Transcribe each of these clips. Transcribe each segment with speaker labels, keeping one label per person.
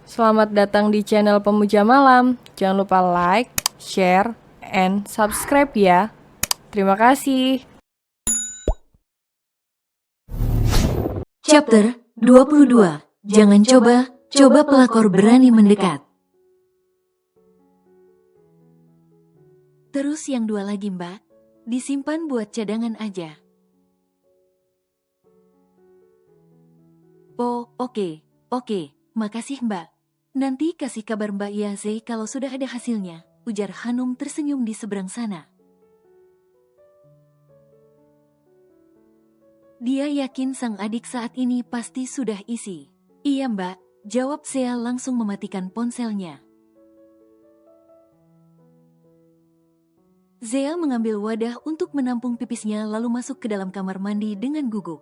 Speaker 1: Selamat datang di channel Pemuja Malam. Jangan lupa like, share, and subscribe ya. Terima kasih.
Speaker 2: Chapter 22. Jangan coba pelakor berani mendekat. Terus yang dua lagi, Mbak. Disimpan buat cadangan aja. Oh, oke. Makasih, Mbak. Nanti kasih kabar Mbak Yaze kalau sudah ada hasilnya, ujar Hanum tersenyum di seberang sana. Dia yakin sang adik saat ini pasti sudah isi. Iya, Mbak, jawab Sea langsung mematikan ponselnya. Zea mengambil wadah untuk menampung pipisnya lalu masuk ke dalam kamar mandi dengan gugup.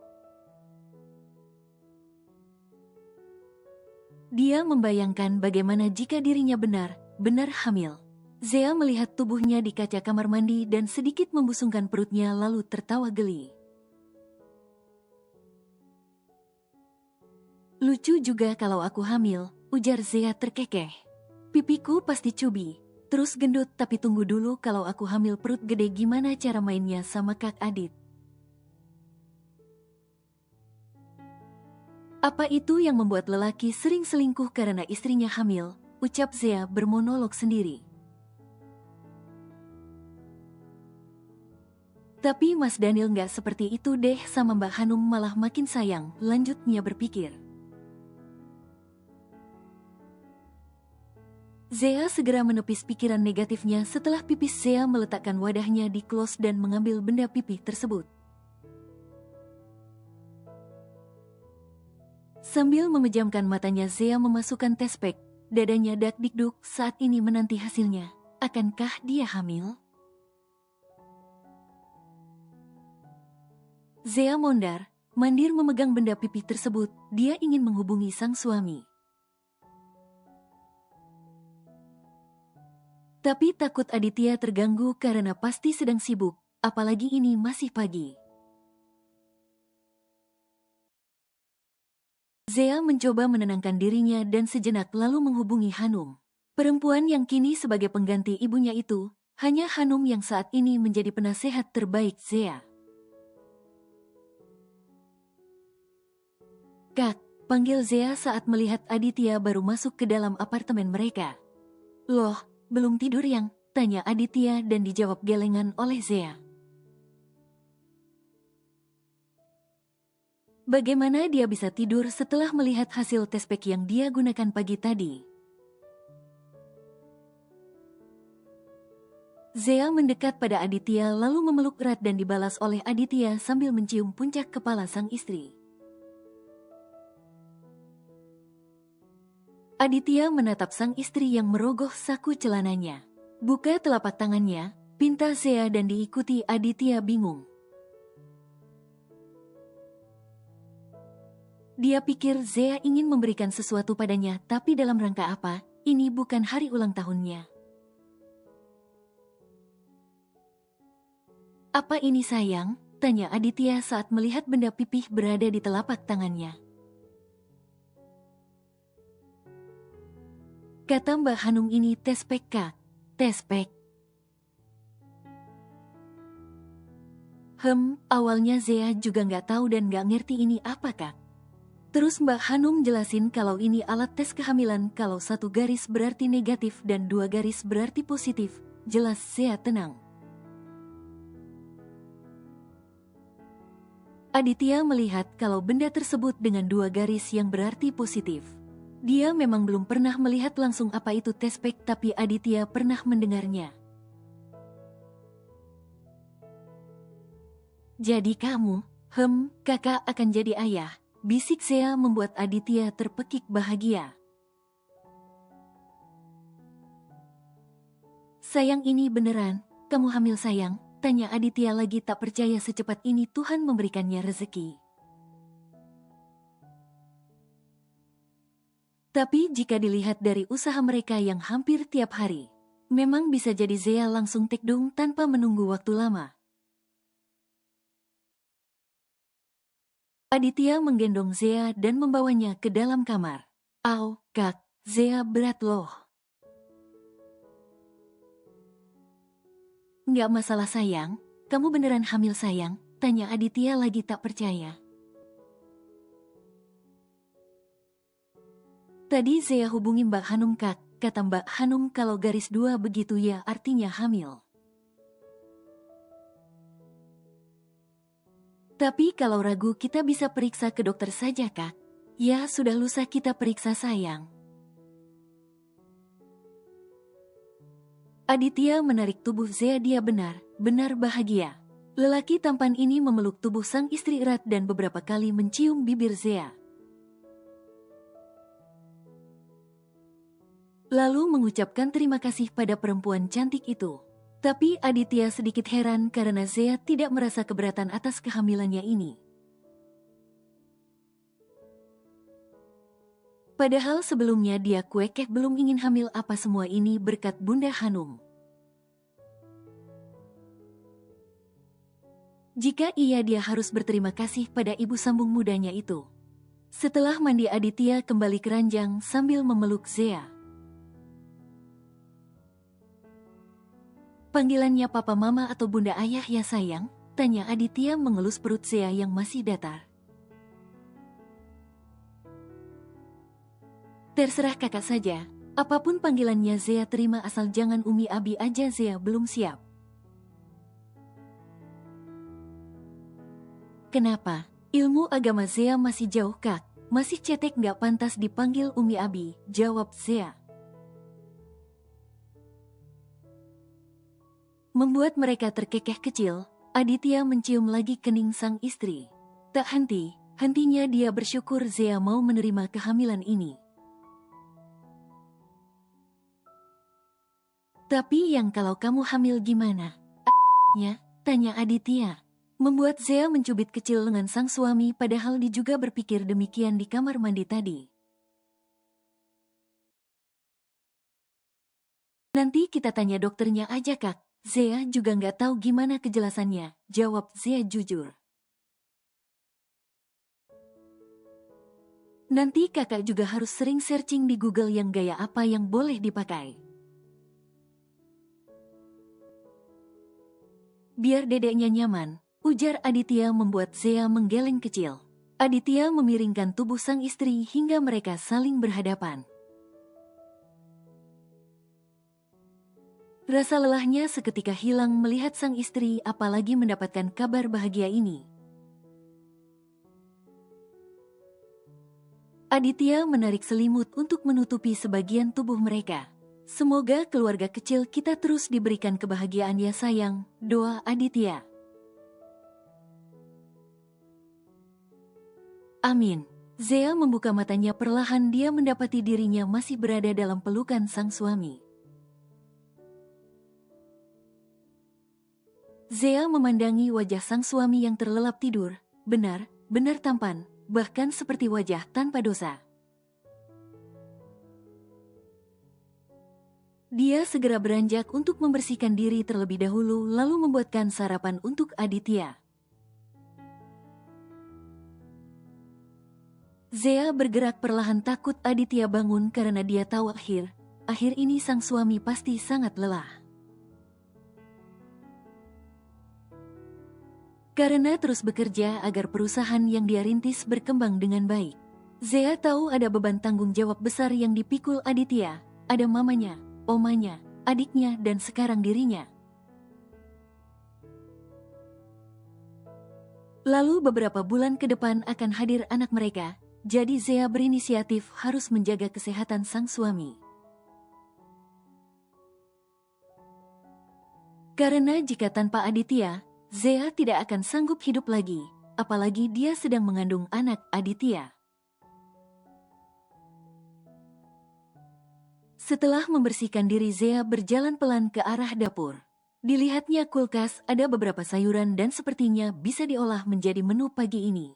Speaker 2: Dia membayangkan bagaimana jika dirinya benar hamil. Zea melihat tubuhnya di kaca kamar mandi dan sedikit membusungkan perutnya lalu tertawa geli. Lucu juga kalau aku hamil, ujar Zea terkekeh. Pipiku pasti cubi. Terus gendut, tapi tunggu dulu kalau aku hamil perut gede gimana cara mainnya sama Kak Adit. Apa itu yang membuat lelaki sering selingkuh karena istrinya hamil? Ucap Zea bermonolog sendiri. Tapi Mas Daniel nggak seperti itu deh, sama Mbak Hanum malah makin sayang, lanjutnya berpikir. Zea segera menepis pikiran negatifnya setelah pipis. Zea meletakkan wadahnya di klos dan mengambil benda pipih tersebut. Sambil memejamkan matanya, Zea memasukkan tespek. Dadanya dak-dikduk saat ini menanti hasilnya. Akankah dia hamil? Zea mondar, mandir memegang benda pipih tersebut. Dia ingin menghubungi sang suami. Tapi takut Aditya terganggu karena pasti sedang sibuk, apalagi ini masih pagi. Zea mencoba menenangkan dirinya dan sejenak lalu menghubungi Hanum. Perempuan yang kini sebagai pengganti ibunya itu, hanya Hanum yang saat ini menjadi penasehat terbaik Zea. Kak, panggil Zea saat melihat Aditya baru masuk ke dalam apartemen mereka. Loh, belum tidur yang? Tanya Aditya dan dijawab gelengan oleh Zea. Bagaimana dia bisa tidur setelah melihat hasil tespek yang dia gunakan pagi tadi? Zea mendekat pada Aditya lalu memeluk erat dan dibalas oleh Aditya sambil mencium puncak kepala sang istri. Aditya menatap sang istri yang merogoh saku celananya. Buka telapak tangannya, pinta Zea dan diikuti Aditya bingung. Dia pikir Zea ingin memberikan sesuatu padanya, tapi dalam rangka apa? Ini bukan hari ulang tahunnya. Apa ini sayang? Tanya Aditya saat melihat benda pipih berada di telapak tangannya. Kata Mbak Hanum ini tespek Kak. Tespek. Awalnya Zea juga nggak tahu dan nggak ngerti ini apa Kak. Terus Mbak Hanum jelasin kalau ini alat tes kehamilan, kalau satu garis berarti negatif dan dua garis berarti positif. Jelas Zea tenang. Aditya melihat kalau benda tersebut dengan dua garis yang berarti positif. Dia memang belum pernah melihat langsung apa itu tespek, tapi Aditya pernah mendengarnya. Jadi kamu, kakak akan jadi ayah. Bisik Zea membuat Aditya terpekik bahagia. Sayang, ini beneran, kamu hamil sayang? Tanya Aditya lagi tak percaya secepat ini Tuhan memberikannya rezeki. Tapi jika dilihat dari usaha mereka yang hampir tiap hari, memang bisa jadi Zea langsung tekdung tanpa menunggu waktu lama. Aditya menggendong Zea dan membawanya ke dalam kamar. Kak, Zea berat loh. Nggak masalah sayang, kamu beneran hamil sayang? Tanya Aditya lagi tak percaya. Tadi Zea hubungi Mbak Hanum Kak, kata Mbak Hanum kalau garis 2 begitu ya artinya hamil. Tapi kalau ragu kita bisa periksa ke dokter saja Kak. Ya sudah lusa kita periksa sayang. Aditya menarik tubuh Zea, dia benar bahagia. Lelaki tampan ini memeluk tubuh sang istri erat dan beberapa kali mencium bibir Zea. Lalu mengucapkan terima kasih pada perempuan cantik itu. Tapi Aditya sedikit heran karena Zea tidak merasa keberatan atas kehamilannya ini. Padahal sebelumnya dia kuekeh belum ingin hamil, apa semua ini berkat Bunda Hanum. Jika iya dia harus berterima kasih pada ibu sambung mudanya itu. Setelah mandi Aditya kembali ke ranjang sambil memeluk Zea. Panggilannya papa mama atau bunda ayah ya sayang? Tanya Aditya mengelus perut Zea yang masih datar. Terserah kakak saja, apapun panggilannya Zea terima asal jangan Umi Abi aja. Zea belum siap. Kenapa? Ilmu agama Zea masih jauh kak, masih cetek nggak pantas dipanggil Umi Abi, jawab Zea. Membuat mereka terkekeh kecil, Aditya mencium lagi kening sang istri. Tak hentinya dia bersyukur Zea mau menerima kehamilan ini. Tapi yang kalau kamu hamil gimana? A**nya, tanya Aditya. Membuat Zea mencubit kecil lengan sang suami padahal dia juga berpikir demikian di kamar mandi tadi. Nanti kita tanya dokternya aja kak. Zea juga nggak tahu gimana kejelasannya, jawab Zea jujur. Nanti kakak juga harus sering searching di Google yang gaya apa yang boleh dipakai. Biar dedeknya nyaman, ujar Aditya membuat Zea menggeleng kecil. Aditya memiringkan tubuh sang istri hingga mereka saling berhadapan. Rasa lelahnya seketika hilang melihat sang istri apalagi mendapatkan kabar bahagia ini. Aditya menarik selimut untuk menutupi sebagian tubuh mereka. Semoga keluarga kecil kita terus diberikan kebahagiaan ya sayang, doa Aditya. Amin. Zea membuka matanya perlahan, dia mendapati dirinya masih berada dalam pelukan sang suami. Zea memandangi wajah sang suami yang terlelap tidur, benar tampan, bahkan seperti wajah tanpa dosa. Dia segera beranjak untuk membersihkan diri terlebih dahulu lalu membuatkan sarapan untuk Aditya. Zea bergerak perlahan, takut Aditya bangun karena dia tahu akhir ini sang suami pasti sangat lelah. Karena terus bekerja agar perusahaan yang dia rintis berkembang dengan baik. Zea tahu ada beban tanggung jawab besar yang dipikul Aditya, ada mamanya, omanya, adiknya dan sekarang dirinya. Lalu beberapa bulan ke depan akan hadir anak mereka, jadi Zea berinisiatif harus menjaga kesehatan sang suami. Karena jika tanpa Aditya, Zea tidak akan sanggup hidup lagi, apalagi dia sedang mengandung anak Aditya. Setelah membersihkan diri, Zea berjalan pelan ke arah dapur. Dilihatnya kulkas, ada beberapa sayuran dan sepertinya bisa diolah menjadi menu pagi ini.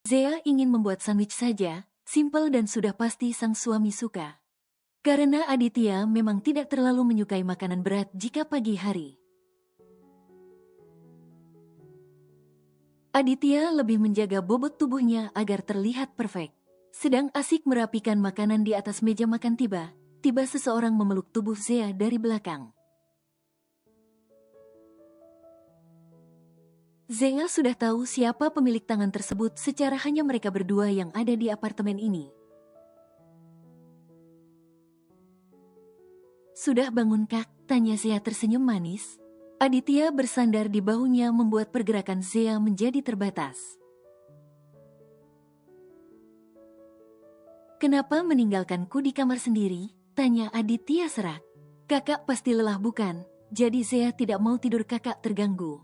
Speaker 2: Zea ingin membuat sandwich saja, simpel dan sudah pasti sang suami suka. Karena Aditya memang tidak terlalu menyukai makanan berat jika pagi hari. Aditya lebih menjaga bobot tubuhnya agar terlihat perfect. Sedang asik merapikan makanan di atas meja makan tiba seseorang memeluk tubuh Zea dari belakang. Zea sudah tahu siapa pemilik tangan tersebut secara hanya mereka berdua yang ada di apartemen ini. Sudah bangun Kak? Tanya Zea tersenyum manis. Aditya bersandar di bahunya membuat pergerakan Zea menjadi terbatas. Kenapa meninggalkanku di kamar sendiri? Tanya Aditya serak. Kakak pasti lelah bukan? Jadi Zea tidak mau tidur kakak terganggu.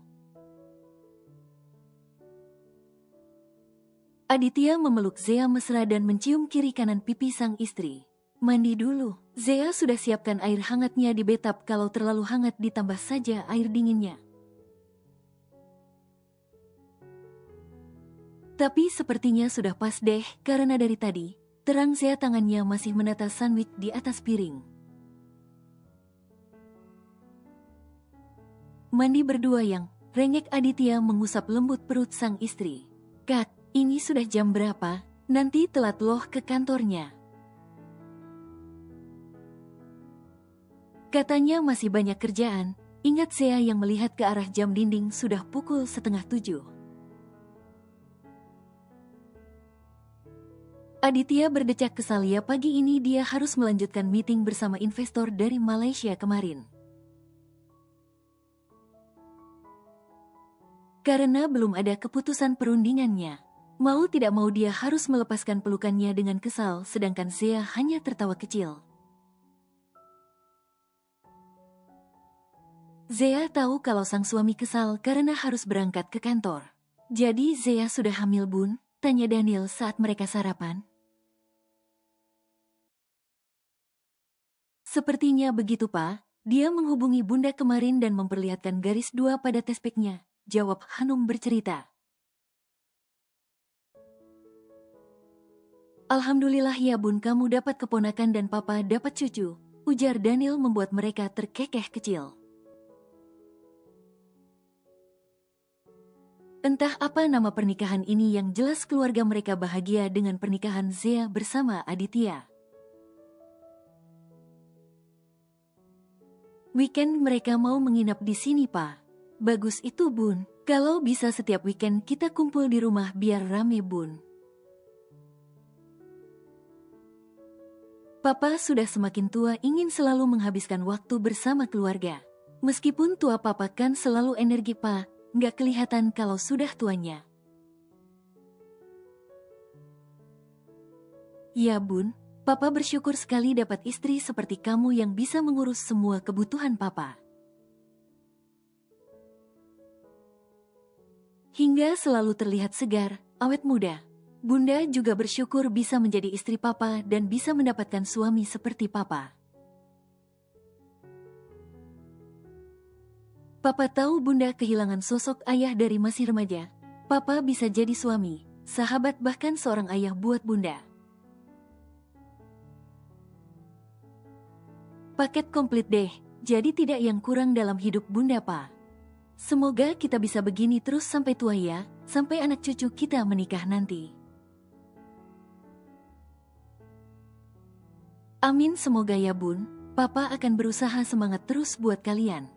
Speaker 2: Aditya memeluk Zea mesra dan mencium kiri kanan pipi sang istri. Mandi dulu. Zea sudah siapkan air hangatnya di bathtub, kalau terlalu hangat ditambah saja air dinginnya. Tapi sepertinya sudah pas deh, karena dari tadi, terang Zea tangannya masih menata sandwich di atas piring. Mandi berdua yang rengek. Aditya mengusap lembut perut sang istri. Kak, ini sudah jam berapa? Nanti telat loh ke kantornya. Katanya masih banyak kerjaan. Ingat Zea yang melihat ke arah jam dinding sudah pukul 6:30. Aditya berdecak kesal, ya pagi ini dia harus melanjutkan meeting bersama investor dari Malaysia kemarin. Karena belum ada keputusan perundingannya. Mau tidak mau dia harus melepaskan pelukannya dengan kesal, sedangkan Zea hanya tertawa kecil. Zea tahu kalau sang suami kesal karena harus berangkat ke kantor. Jadi Zea sudah hamil bun? Tanya Daniel saat mereka sarapan. Sepertinya begitu Pak. Dia menghubungi Bunda kemarin dan memperlihatkan garis 2 pada tespeknya. Jawab Hanum bercerita. Alhamdulillah ya bun, kamu dapat keponakan dan papa dapat cucu. Ujar Daniel membuat mereka terkekeh kecil. Entah apa nama pernikahan ini, yang jelas keluarga mereka bahagia dengan pernikahan Zea bersama Aditya. Weekend mereka mau menginap di sini, Pak. Bagus itu, Bun. Kalau bisa setiap weekend kita kumpul di rumah biar rame, Bun. Papa sudah semakin tua, ingin selalu menghabiskan waktu bersama keluarga. Meskipun tua, Papa kan selalu energi, Pak. Nggak kelihatan kalau sudah tuanya. Ya bun, Papa bersyukur sekali dapat istri seperti kamu yang bisa mengurus semua kebutuhan Papa. Hingga selalu terlihat segar, awet muda. Bunda juga bersyukur bisa menjadi istri Papa dan bisa mendapatkan suami seperti Papa. Papa tahu Bunda kehilangan sosok ayah dari masih remaja. Papa bisa jadi suami, sahabat, bahkan seorang ayah buat Bunda. Paket komplit deh, jadi tidak yang kurang dalam hidup Bunda, Pak. Semoga kita bisa begini terus sampai tua ya, sampai anak cucu kita menikah nanti. Amin, semoga ya Bun. Papa akan berusaha semangat terus buat kalian.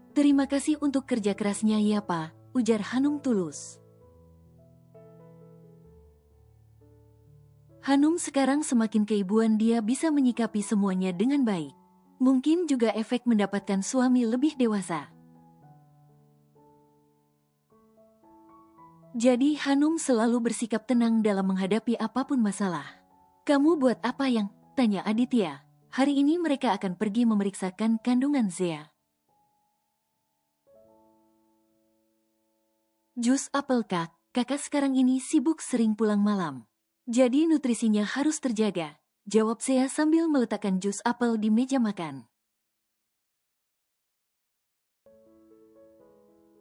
Speaker 2: Terima kasih untuk kerja kerasnya ya Pak, ujar Hanum tulus. Hanum sekarang semakin keibuan, dia bisa menyikapi semuanya dengan baik. Mungkin juga efek mendapatkan suami lebih dewasa. Jadi Hanum selalu bersikap tenang dalam menghadapi apapun masalah. Kamu buat apa yang? Tanya Aditya. Hari ini mereka akan pergi memeriksakan kandungan Zea. Jus apel Kak, kakak sekarang ini sibuk sering pulang malam. Jadi nutrisinya harus terjaga, jawab Zea sambil meletakkan jus apel di meja makan.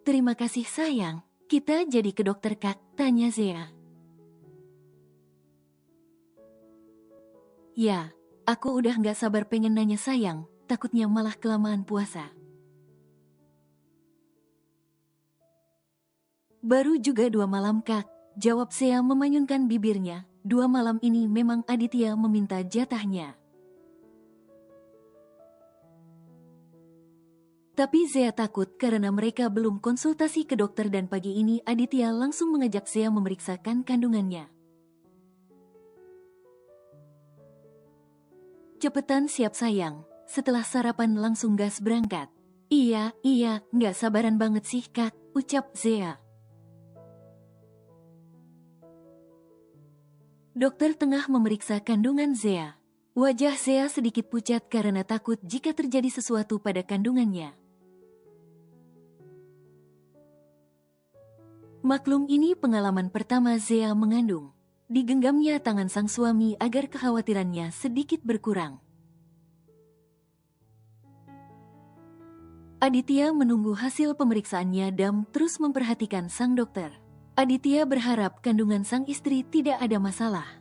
Speaker 2: Terima kasih sayang, kita jadi ke dokter Kak, tanya Zea. Ya, aku udah gak sabar pengen nanya sayang, takutnya malah kelamaan puasa. Baru juga 2 malam kak, jawab Zea memanyunkan bibirnya. 2 malam ini memang Aditya meminta jatahnya. Tapi Zea takut karena mereka belum konsultasi ke dokter dan pagi ini Aditya langsung mengajak Zea memeriksakan kandungannya. Cepetan siap sayang, setelah sarapan langsung gas berangkat. Iya, nggak sabaran banget sih kak, ucap Zea. Dokter tengah memeriksa kandungan Zea. Wajah Zea sedikit pucat karena takut jika terjadi sesuatu pada kandungannya. Maklum ini pengalaman pertama Zea mengandung. Digenggamnya tangan sang suami agar kekhawatirannya sedikit berkurang. Aditya menunggu hasil pemeriksaannya dan terus memperhatikan sang dokter. Aditya berharap kandungan sang istri tidak ada masalah.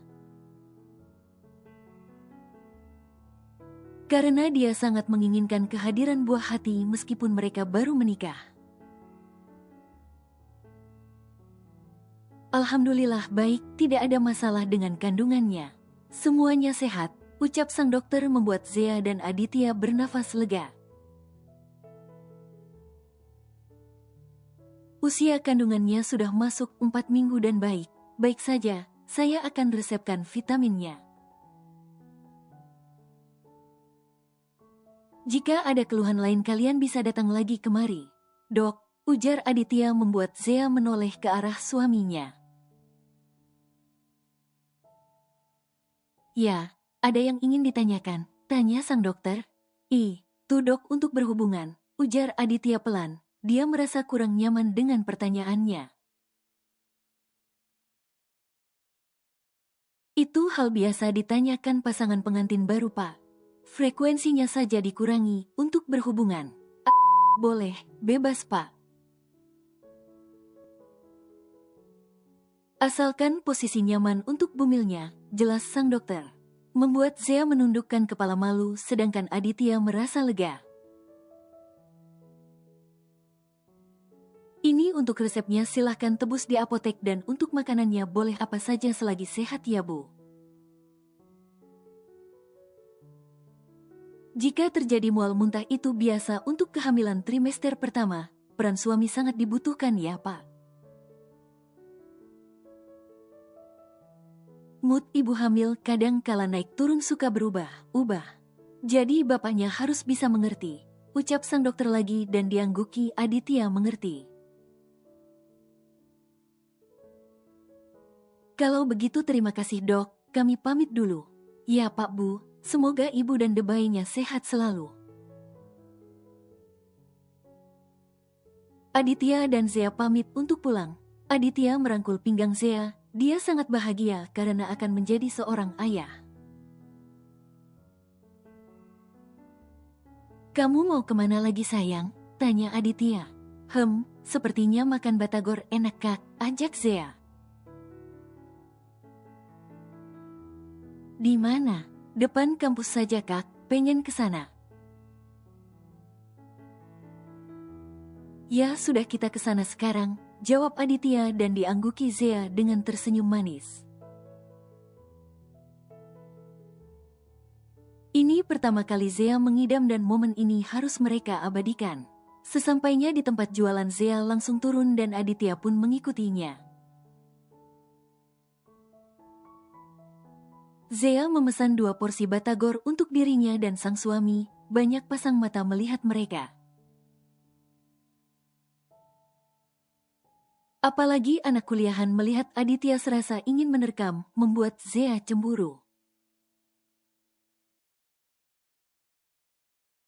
Speaker 2: Karena dia sangat menginginkan kehadiran buah hati meskipun mereka baru menikah. Alhamdulillah baik, tidak ada masalah dengan kandungannya. Semuanya sehat, ucap sang dokter membuat Zea dan Aditya bernafas lega. Usia kandungannya sudah masuk 4 minggu dan baik. Baik saja, saya akan resepkan vitaminnya. Jika ada keluhan lain kalian bisa datang lagi kemari. Dok, ujar Aditya membuat Zea menoleh ke arah suaminya. Ya, ada yang ingin ditanyakan, tanya sang dokter. Tuh dok untuk berhubungan, ujar Aditya pelan. Dia merasa kurang nyaman dengan pertanyaannya. Itu hal biasa ditanyakan pasangan pengantin baru pak. Frekuensinya saja dikurangi untuk berhubungan. Boleh, bebas pak. Asalkan posisi nyaman untuk bumilnya, jelas sang dokter. Membuat Zea menundukkan kepala malu sedangkan Aditya merasa lega. Ini untuk resepnya silahkan tebus di apotek dan untuk makanannya boleh apa saja selagi sehat ya bu. Jika terjadi mual muntah itu biasa untuk kehamilan trimester pertama, peran suami sangat dibutuhkan ya pak. Mood ibu hamil kadang kala naik turun suka berubah. Jadi bapaknya harus bisa mengerti, ucap sang dokter lagi dan diangguki Aditya mengerti. Kalau begitu terima kasih dok, kami pamit dulu. Ya pak bu, semoga ibu dan bayinya sehat selalu. Aditya dan Zea pamit untuk pulang. Aditya merangkul pinggang Zea. Dia sangat bahagia karena akan menjadi seorang ayah. Kamu mau kemana lagi sayang? Tanya Aditya. Sepertinya makan batagor enak kak, ajak Zea. Di mana? Depan kampus saja kak, pengen ke sana. Ya sudah kita ke sana sekarang, jawab Aditya dan diangguki Zea dengan tersenyum manis. Ini pertama kali Zea mengidam dan momen ini harus mereka abadikan. Sesampainya di tempat jualan Zea langsung turun dan Aditya pun mengikutinya. Zea memesan 2 porsi batagor untuk dirinya dan sang suami, banyak pasang mata melihat mereka. Apalagi anak kuliahan melihat Aditya serasa ingin menerkam, membuat Zea cemburu.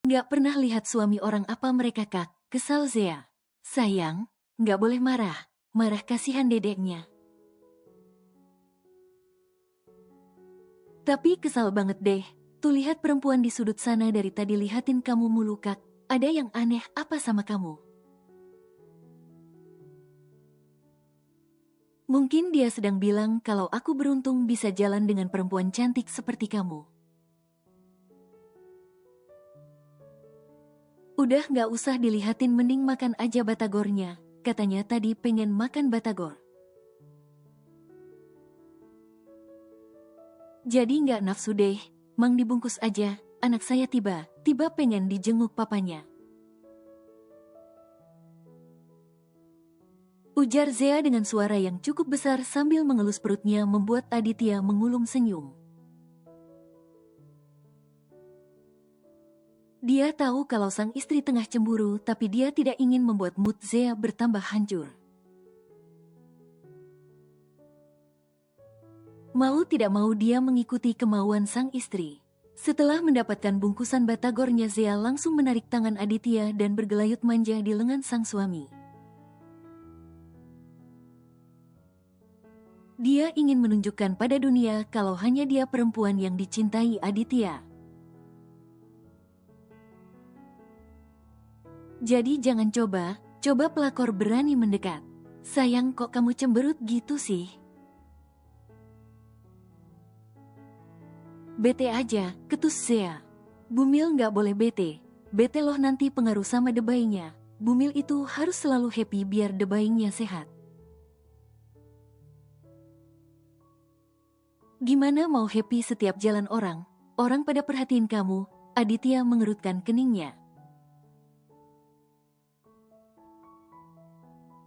Speaker 2: Nggak pernah lihat suami orang apa mereka kak, kesal Zea. Sayang, nggak boleh marah kasihan dedeknya. Tapi kesal banget deh, tuh lihat perempuan di sudut sana dari tadi lihatin kamu mulu kak, ada yang aneh apa sama kamu? Mungkin dia sedang bilang kalau aku beruntung bisa jalan dengan perempuan cantik seperti kamu. Udah gak usah dilihatin mending makan aja batagornya, katanya tadi pengen makan batagor. Jadi nggak nafsu deh, mang dibungkus aja, anak saya tiba pengen dijenguk papanya. Ujar Zea dengan suara yang cukup besar sambil mengelus perutnya membuat Aditya mengulum senyum. Dia tahu kalau sang istri tengah cemburu, tapi dia tidak ingin membuat mood Zea bertambah hancur. Mau tidak mau dia mengikuti kemauan sang istri. Setelah mendapatkan bungkusan batagornya, Zea langsung menarik tangan Aditya dan bergelayut manja di lengan sang suami. Dia ingin menunjukkan pada dunia kalau hanya dia perempuan yang dicintai Aditya. Jadi jangan coba pelakor berani mendekat. Sayang, kok kamu cemberut gitu sih? Bete aja, ketus Zea. Bumil nggak boleh bete. Bete loh nanti pengaruh sama debaynya. Bumil itu harus selalu happy biar debaynya sehat. Gimana mau happy setiap jalan orang pada perhatiin kamu? Aditya mengerutkan keningnya.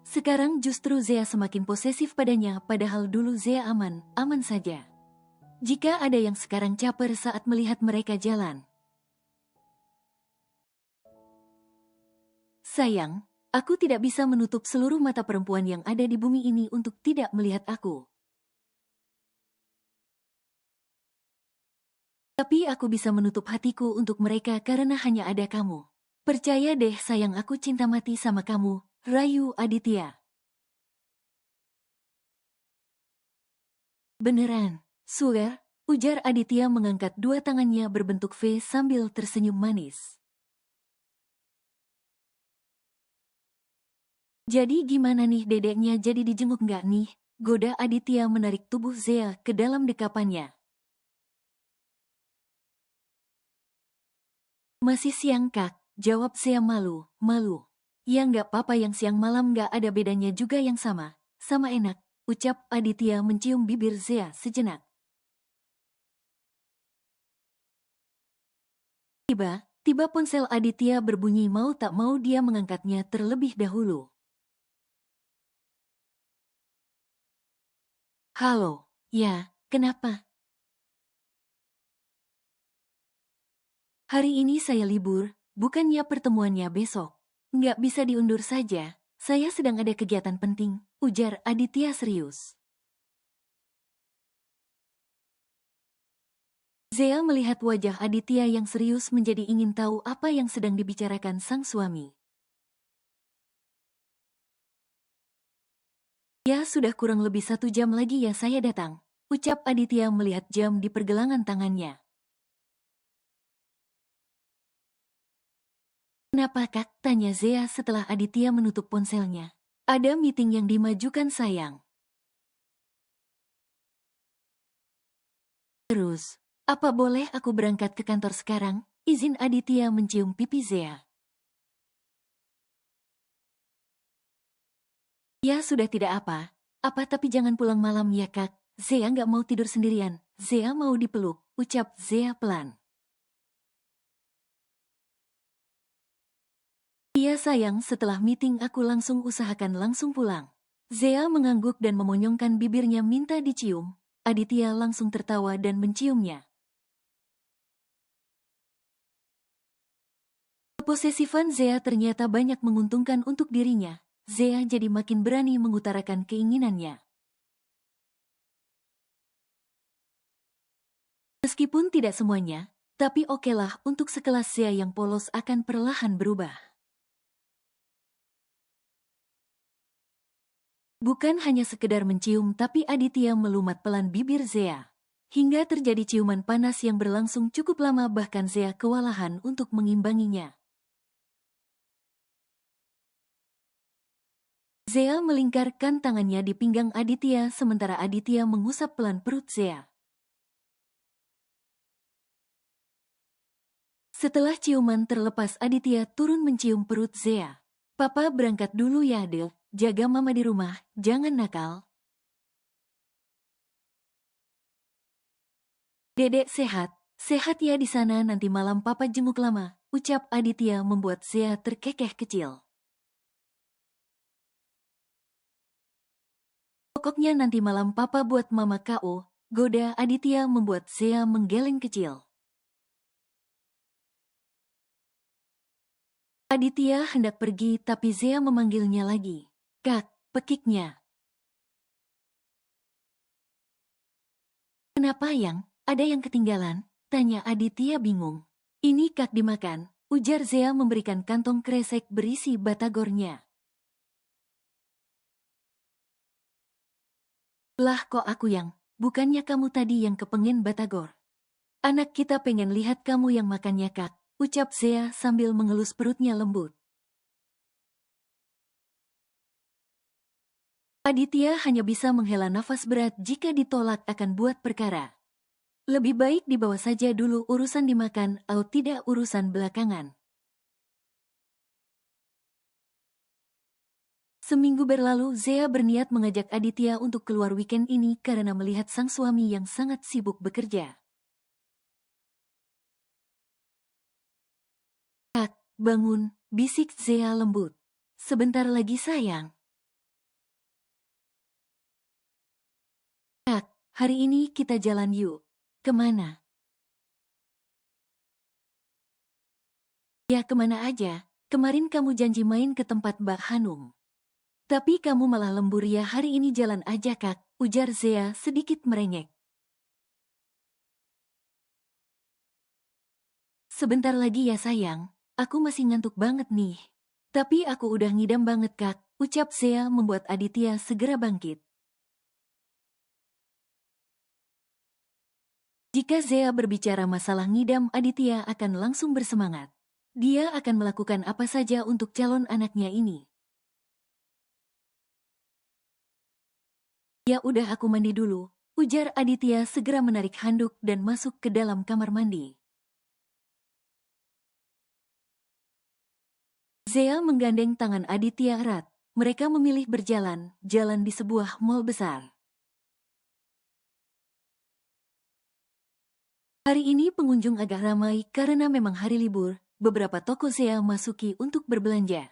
Speaker 2: Sekarang justru Zea semakin posesif padanya, padahal dulu Zea aman saja. Jika ada yang sekarang caper saat melihat mereka jalan. Sayang, aku tidak bisa menutup seluruh mata perempuan yang ada di bumi ini untuk tidak melihat aku. Tapi aku bisa menutup hatiku untuk mereka karena hanya ada kamu. Percaya deh sayang, aku cinta mati sama kamu, rayu Aditya. Beneran, swear, ujar Aditya mengangkat dua tangannya berbentuk V sambil tersenyum manis. Jadi gimana nih dedeknya, jadi dijenguk nggak nih? Goda Aditya menarik tubuh Zea ke dalam dekapannya. Masih siang kak, jawab Zea malu. Ya nggak apa-apa, yang siang malam nggak ada bedanya juga, yang sama enak, ucap Aditya mencium bibir Zea sejenak. Tiba ponsel Aditya berbunyi, mau tak mau dia mengangkatnya terlebih dahulu. Halo, ya, kenapa? Hari ini saya libur, bukannya pertemuannya besok. Nggak bisa diundur saja, saya sedang ada kegiatan penting, ujar Aditya serius. Zea melihat wajah Aditya yang serius menjadi ingin tahu apa yang sedang dibicarakan sang suami. Ya sudah, kurang lebih 1 jam lagi ya saya datang, ucap Aditya melihat jam di pergelangan tangannya. Kenapa kak? Tanya Zea setelah Aditya menutup ponselnya. Ada meeting yang dimajukan sayang. Terus, apa boleh aku berangkat ke kantor sekarang? Izin Aditya mencium pipi Zea. Ya sudah, tidak apa tapi jangan pulang malam ya kak. Zea nggak mau tidur sendirian. Zea mau dipeluk, ucap Zea pelan. Iya sayang, setelah meeting aku langsung usahakan langsung pulang. Zea mengangguk dan memonyongkan bibirnya minta dicium. Aditya langsung tertawa dan menciumnya. Keposesifan Zea ternyata banyak menguntungkan untuk dirinya. Zea jadi makin berani mengutarakan keinginannya. Meskipun tidak semuanya, tapi okelah, untuk sekelas Zea yang polos akan perlahan berubah. Bukan hanya sekedar mencium, tapi Aditya melumat pelan bibir Zea. Hingga terjadi ciuman panas yang berlangsung cukup lama, bahkan Zea kewalahan untuk mengimbanginya. Zea melingkarkan tangannya di pinggang Aditya sementara Aditya mengusap pelan perut Zea. Setelah ciuman terlepas, Aditya turun mencium perut Zea. Papa berangkat dulu ya, Dek. Jaga Mama di rumah, jangan nakal. Dedek sehat, sehat ya di sana, nanti malam Papa jenguk lama, ucap Aditya membuat Zea terkekeh kecil. Pokoknya nanti malam Papa buat Mama KO, goda Aditya membuat Zea menggeleng kecil. Aditya hendak pergi tapi Zea memanggilnya lagi. Kak, pekiknya. Kenapa yang? Ada yang ketinggalan? Tanya Aditya bingung. Ini Kak dimakan, ujar Zea memberikan kantong kresek berisi batagornya. Lah kok aku yang? Bukannya kamu tadi yang kepengen batagor? Anak kita pengen lihat kamu yang makannya Kak, ucap Zea sambil mengelus perutnya lembut. Aditya hanya bisa menghela nafas berat jika ditolak akan buat perkara. Lebih baik dibawa saja dulu urusan dimakan atau tidak urusan belakangan. Seminggu berlalu, Zea berniat mengajak Aditya untuk keluar weekend ini karena melihat sang suami yang sangat sibuk bekerja. Kak, bangun, bisik Zea lembut. Sebentar lagi sayang. Kak, hari ini kita jalan yuk. Kemana? Ya kemana aja, kemarin kamu janji main ke tempat Mbak Hanum. Tapi kamu malah lembur ya, hari ini jalan aja Kak, ujar Zea sedikit merengek. Sebentar lagi ya sayang, aku masih ngantuk banget nih. Tapi aku udah ngidam banget Kak, ucap Zea membuat Aditya segera bangkit. Jika Zea berbicara masalah ngidam, Aditya akan langsung bersemangat. Dia akan melakukan apa saja untuk calon anaknya ini. Ya udah aku mandi dulu, ujar Aditya segera menarik handuk dan masuk ke dalam kamar mandi. Zea menggandeng tangan Aditya erat. Mereka memilih berjalan, jalan di sebuah mall besar. Hari ini pengunjung agak ramai karena memang hari libur. Beberapa toko Zea masuki untuk berbelanja.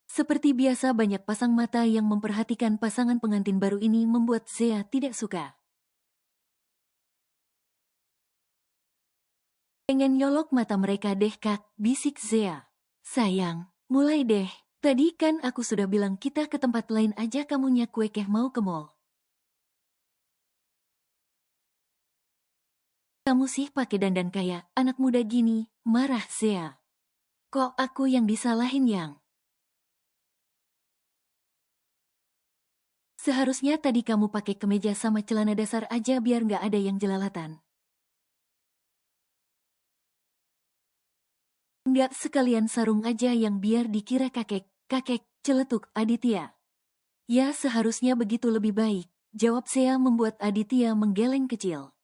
Speaker 2: Seperti biasa banyak pasang mata yang memperhatikan pasangan pengantin baru ini membuat Zea tidak suka. Pengen nyolok mata mereka deh Kak, bisik Zea. Sayang, mulai deh. Tadi kan aku sudah bilang kita ke tempat lain aja, kamunya kuekeh mau ke mall. Kamu sih pakai dandan kayak anak muda gini, marah Zea. Kok aku yang disalahin yang? Seharusnya tadi kamu pakai kemeja sama celana dasar aja biar nggak ada yang jelalatan. Nggak sekalian sarung aja yang biar dikira kakek, celetuk Aditya. Ya seharusnya begitu lebih baik, jawab Zea membuat Aditya menggeleng kecil.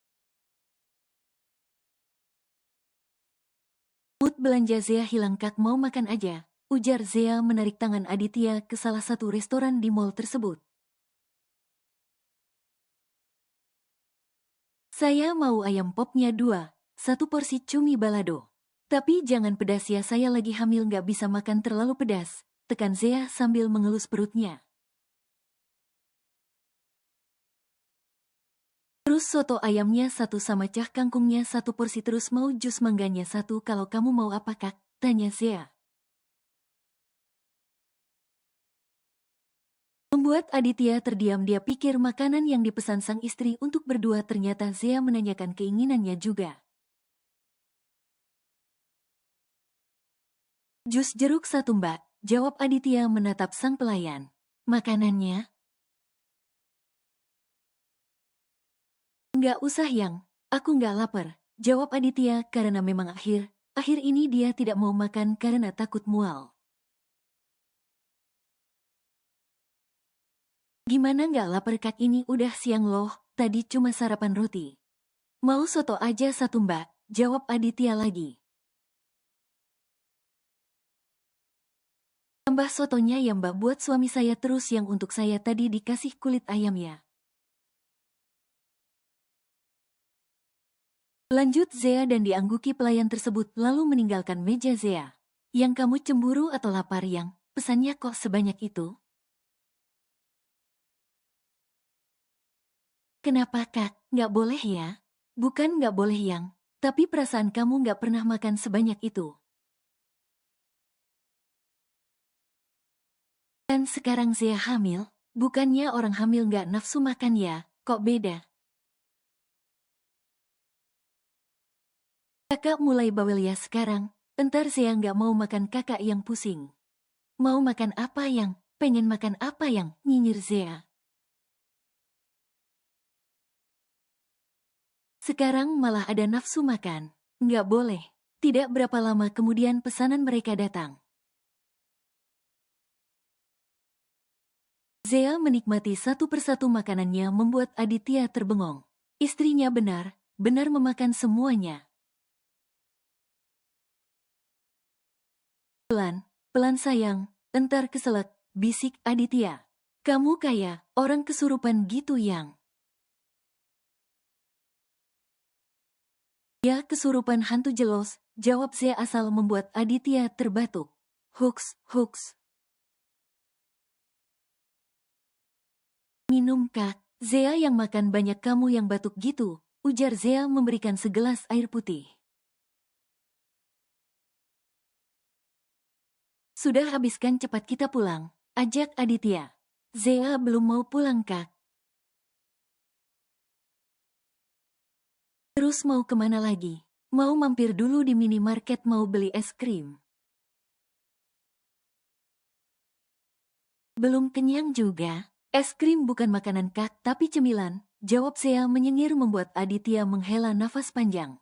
Speaker 2: Mood belanja Zea hilang Kak, mau makan aja, ujar Zea menarik tangan Aditya ke salah satu restoran di mall tersebut. Saya mau ayam popnya 2, 1 porsi cumi balado. Tapi jangan pedas ya, saya lagi hamil nggak bisa makan terlalu pedas, tekan Zea sambil mengelus perutnya. Terus soto ayamnya 1 sama cah kangkungnya 1 porsi, terus mau jus mangganya 1, kalau kamu mau apa Kak? Tanya Zea. Membuat Aditya terdiam, dia pikir makanan yang dipesan sang istri untuk berdua, ternyata Zea menanyakan keinginannya juga. Jus jeruk 1 mbak, jawab Aditya menatap sang pelayan. Makanannya? Nggak usah yang, aku nggak lapar, jawab Aditya karena memang akhir ini dia tidak mau makan karena takut mual. Gimana nggak lapar Kak, ini udah siang loh, tadi cuma sarapan roti. Mau soto aja 1 mbak, jawab Aditya lagi. Tambah sotonya yang Mbak buat suami saya terus yang untuk saya tadi dikasih kulit ayam ya. Lanjut Zea dan diangguki pelayan tersebut lalu meninggalkan meja Zea. Yang kamu cemburu atau lapar yang, pesannya kok sebanyak itu? Kenapa Kak, nggak boleh ya? Bukan nggak boleh yang, tapi perasaan kamu nggak pernah makan sebanyak itu. Dan sekarang Zea hamil, bukannya orang hamil nggak nafsu makan ya, kok beda? Kakak mulai bawel ya sekarang, entar Zea nggak mau makan kakak yang pusing. Mau makan apa yang, pengen makan apa yang, nyinyir Zea. Sekarang malah ada nafsu makan. Nggak boleh. Tidak berapa lama kemudian pesanan mereka datang. Zea menikmati satu persatu makanannya membuat Aditya terbengong. Istrinya benar memakan semuanya. Pelan sayang, entar keselak, bisik Aditya. Kamu kayak orang kesurupan gitu yang. Ya kesurupan hantu jelos, jawab Zea asal membuat Aditya terbatuk. Huks. Minum Kak, Zea yang makan banyak kamu yang batuk gitu, ujar Zea memberikan segelas air putih. Sudah habiskan cepat kita pulang, ajak Aditya. Zea belum mau pulang Kak. Terus mau kemana lagi? Mau mampir dulu di minimarket mau beli es krim. Belum kenyang juga. Es krim bukan makanan Kak tapi cemilan, jawab Zea menyengir membuat Aditya menghela nafas panjang.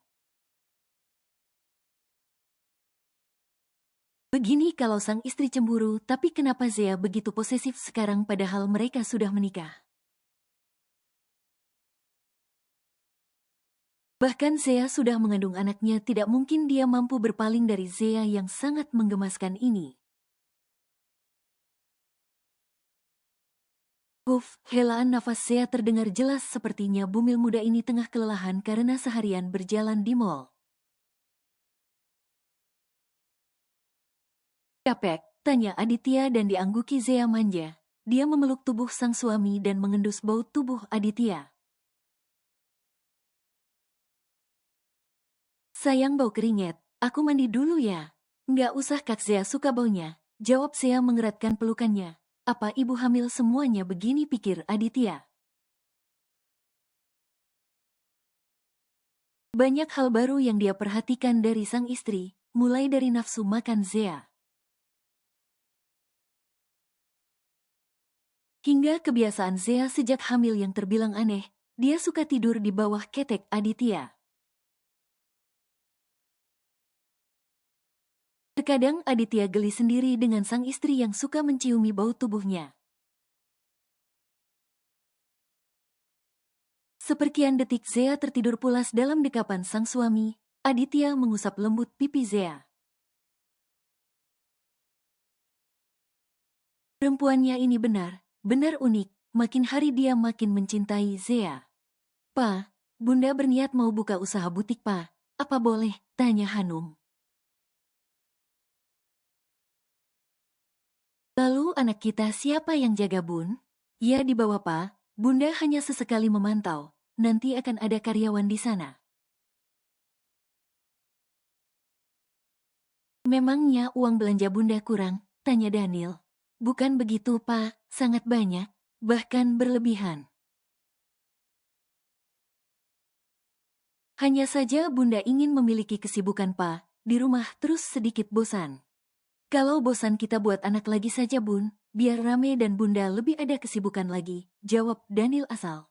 Speaker 2: Begini kalau sang istri cemburu, tapi kenapa Zea begitu posesif sekarang padahal mereka sudah menikah? Bahkan Zea sudah mengandung anaknya, tidak mungkin dia mampu berpaling dari Zea yang sangat menggemaskan ini. Helaan nafas Zea terdengar jelas sepertinya bumil muda ini tengah kelelahan karena seharian berjalan di mall. Capek, tanya Aditya dan diangguki Zea manja. Dia memeluk tubuh sang suami dan mengendus bau tubuh Aditya. Sayang bau keringet, aku mandi dulu ya. Nggak usah Kak Zea suka baunya, jawab Zea mengeratkan pelukannya. Apa ibu hamil semuanya begini pikir Aditya. Banyak hal baru yang dia perhatikan dari sang istri, mulai dari nafsu makan Zea. Hingga kebiasaan Zea sejak hamil yang terbilang aneh, dia suka tidur di bawah ketek Aditya. Terkadang Aditya geli sendiri dengan sang istri yang suka menciumi bau tubuhnya. Seperkian detik Zea tertidur pulas dalam dekapan sang suami, Aditya mengusap lembut pipi Zea. Perempuannya ini benar unik, makin hari dia makin mencintai Zea. Pa, Bunda berniat mau buka usaha butik Pa, apa boleh, tanya Hanum. Lalu anak kita siapa yang jaga Bun? Ya di bawah Pa, Bunda hanya sesekali memantau, nanti akan ada karyawan di sana. Memangnya uang belanja Bunda kurang? Tanya Daniel. Bukan begitu Pa, sangat banyak, bahkan berlebihan. Hanya saja Bunda ingin memiliki kesibukan Pa, di rumah terus sedikit bosan. Kalau bosan kita buat anak lagi saja Bun, biar rame dan Bunda lebih ada kesibukan lagi, jawab Daniel asal.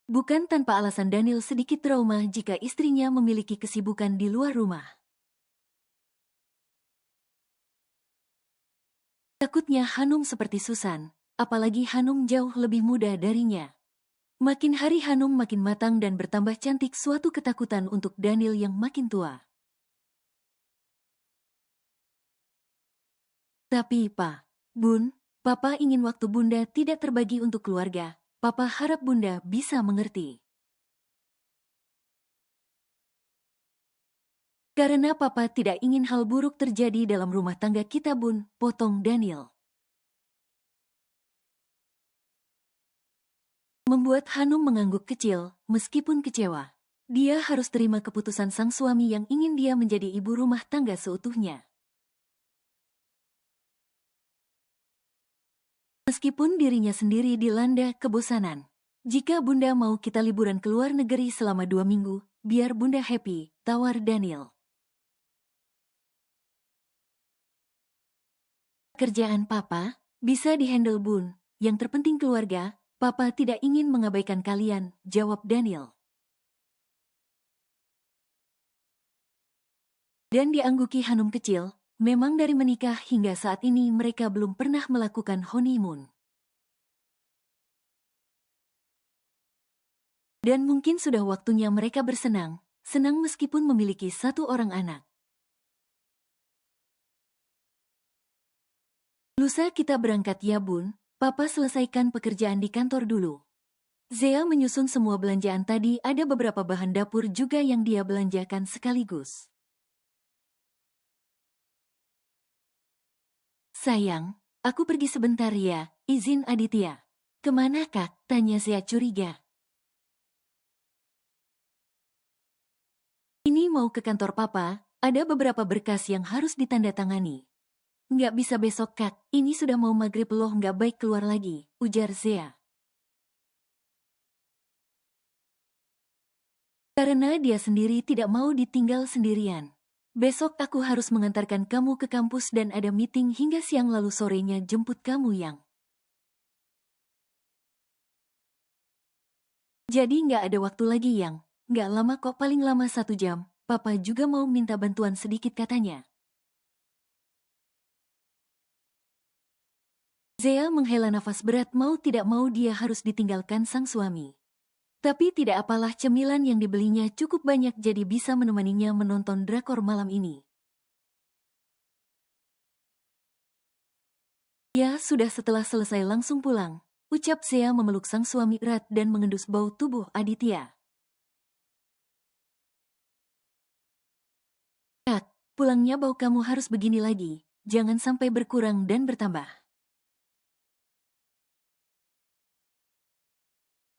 Speaker 2: Bukan tanpa alasan Daniel sedikit trauma jika istrinya memiliki kesibukan di luar rumah. Takutnya Hanum seperti Susan, apalagi Hanum jauh lebih muda darinya. Makin hari Hanum makin matang dan bertambah cantik, suatu ketakutan untuk Daniel yang makin tua. Tapi Bun, Papa ingin waktu Bunda tidak terbagi untuk keluarga. Papa harap Bunda bisa mengerti. Karena Papa tidak ingin hal buruk terjadi dalam rumah tangga kita, Bun, potong Daniel. Membuat Hanum mengangguk kecil, meskipun kecewa. Dia harus terima keputusan sang suami yang ingin dia menjadi ibu rumah tangga seutuhnya. Meskipun dirinya sendiri dilanda kebosanan. Jika Bunda mau kita liburan ke luar negeri selama 2 minggu, biar Bunda happy, tawar Daniel. Kerjaan Papa bisa dihandle Bun, yang terpenting keluarga, Papa tidak ingin mengabaikan kalian, jawab Daniel. Dan diangguki Hanum kecil, memang dari menikah hingga saat ini mereka belum pernah melakukan honeymoon. Dan mungkin sudah waktunya mereka bersenang, senang meskipun memiliki satu orang anak. Lusa kita berangkat ya Bun, Papa selesaikan pekerjaan di kantor dulu. Zea menyusun semua belanjaan tadi, ada beberapa bahan dapur juga yang dia belanjakan sekaligus. Sayang, aku pergi sebentar ya, izin Aditya. Kemana Kak? Tanya Zea curiga. Ini mau ke kantor Papa, ada beberapa berkas yang harus ditandatangani. Nggak bisa besok Kak, ini sudah mau maghrib loh, nggak baik keluar lagi, ujar Zea. Karena dia sendiri tidak mau ditinggal sendirian. Besok aku harus mengantarkan kamu ke kampus dan ada meeting hingga siang, lalu sorenya jemput kamu Yang. Jadi nggak ada waktu lagi Yang, nggak lama kok, paling lama 1 jam, Papa juga mau minta bantuan sedikit katanya. Zea menghela nafas berat, mau tidak mau dia harus ditinggalkan sang suami. Tapi tidak apalah, cemilan yang dibelinya cukup banyak jadi bisa menemaninya menonton drakor malam ini. Ya sudah, setelah selesai langsung pulang, ucap Zea memeluk sang suami erat dan mengendus bau tubuh Aditya. Kak, pulangnya bau kamu harus begini lagi, jangan sampai berkurang dan bertambah.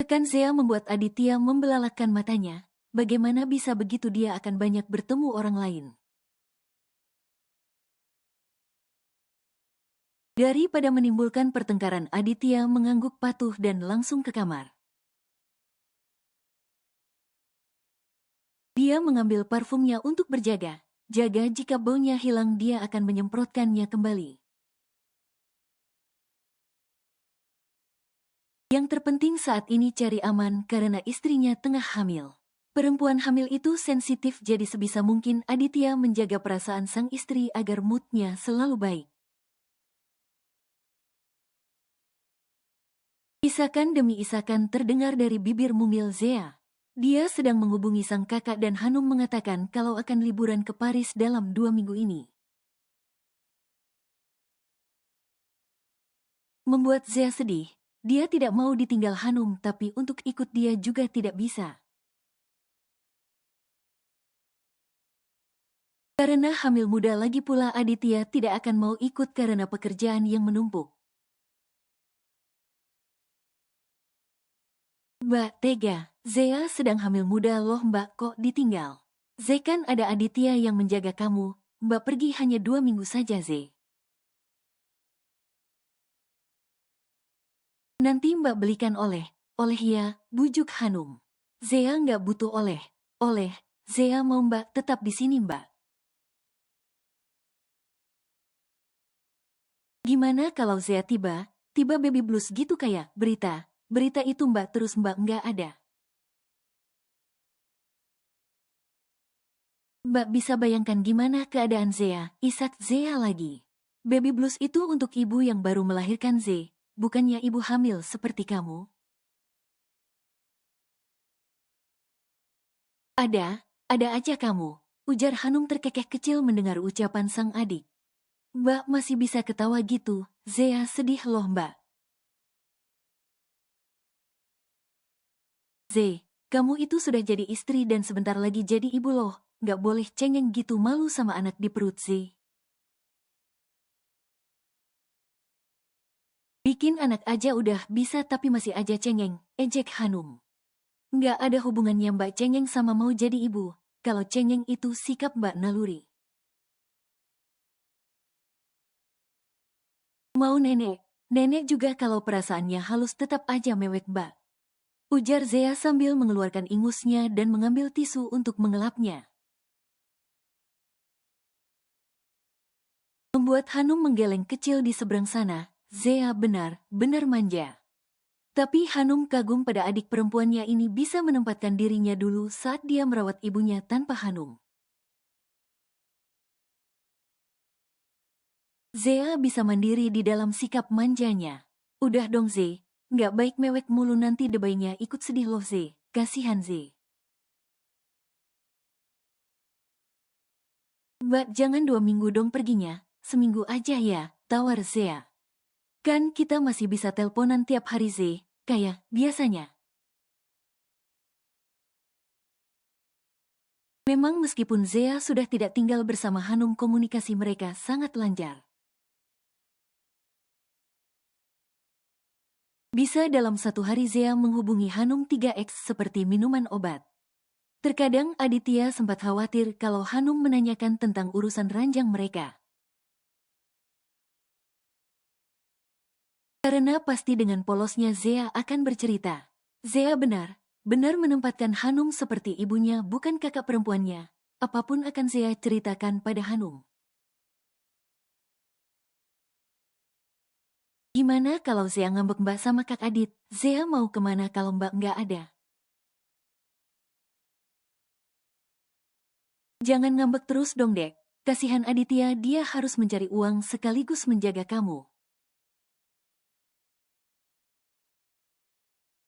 Speaker 2: Tekan Zea membuat Aditya membelalakkan matanya, bagaimana bisa begitu, dia akan banyak bertemu orang lain. Daripada menimbulkan pertengkaran, Aditya mengangguk patuh dan langsung ke kamar. Dia mengambil parfumnya untuk berjaga. Jaga jika baunya hilang dia akan menyemprotkannya kembali. Yang terpenting saat ini cari aman karena istrinya tengah hamil. Perempuan hamil itu sensitif, jadi sebisa mungkin Aditya menjaga perasaan sang istri agar moodnya selalu baik. Isakan demi isakan terdengar dari bibir mumil Zea. Dia sedang menghubungi sang kakak dan Hanum mengatakan kalau akan liburan ke Paris dalam 2 minggu ini. Membuat Zea sedih. Dia tidak mau ditinggal Hanum, tapi untuk ikut dia juga tidak bisa. Karena hamil muda, lagi pula Aditya tidak akan mau ikut karena pekerjaan yang menumpuk. Mbak tega, Zea sedang hamil muda loh Mbak, kok ditinggal. Ze kan ada Aditya yang menjaga kamu, Mbak pergi hanya 2 minggu saja Ze. Nanti Mbak belikan oleh ya, bujuk Hanum. Zea nggak butuh oleh, Zea mau Mbak tetap di sini Mbak. Gimana kalau Zea tiba baby blues gitu kayak berita itu Mbak, terus Mbak nggak ada. Mbak bisa bayangkan gimana keadaan Zea, isak Zea lagi. Baby blues itu untuk ibu yang baru melahirkan Ze, bukannya ibu hamil seperti kamu. Ada aja kamu, ujar Hanum terkekeh kecil mendengar ucapan sang adik. Mbak masih bisa ketawa gitu, Zea sedih loh mbak. Z, kamu itu sudah jadi istri dan sebentar lagi jadi ibu loh, nggak boleh cengeng gitu malu sama anak di perut Z. Bikin anak aja udah bisa tapi masih aja cengeng, ejek Hanum. Nggak ada hubungannya mbak cengeng sama mau jadi ibu, kalau cengeng itu sikap mbak naluri. Mau nenek juga kalau perasaannya halus tetap aja mewek mbak. Ujar Zea sambil mengeluarkan ingusnya dan mengambil tisu untuk mengelapnya. Membuat Hanum menggeleng kecil di seberang sana, Zea benar-benar manja. Tapi Hanum kagum pada adik perempuannya ini bisa menempatkan dirinya dulu saat dia merawat ibunya tanpa Hanum. Zea bisa mandiri di dalam sikap manjanya. Udah dong Z, nggak baik mewek mulu nanti debaynya ikut sedih loh Z, kasihan Z. Mbak jangan 2 minggu dong perginya, seminggu aja ya, tawar Zea. Kan kita masih bisa teleponan tiap hari Z, kayak biasanya. Memang meskipun Zea sudah tidak tinggal bersama Hanum komunikasi mereka sangat lancar. Bisa dalam satu hari Zea menghubungi Hanum 3x seperti minuman obat. Terkadang Aditya sempat khawatir kalau Hanum menanyakan tentang urusan ranjang mereka. Karena pasti dengan polosnya Zea akan bercerita. Zea benar menempatkan Hanum seperti ibunya bukan kakak perempuannya. Apapun akan Zea ceritakan pada Hanum. Gimana kalau Zea ngambek mbak sama Kak Adit? Zea mau kemana kalau mbak nggak ada? Jangan ngambek terus dong dek. Kasihan Aditya dia harus mencari uang sekaligus menjaga kamu.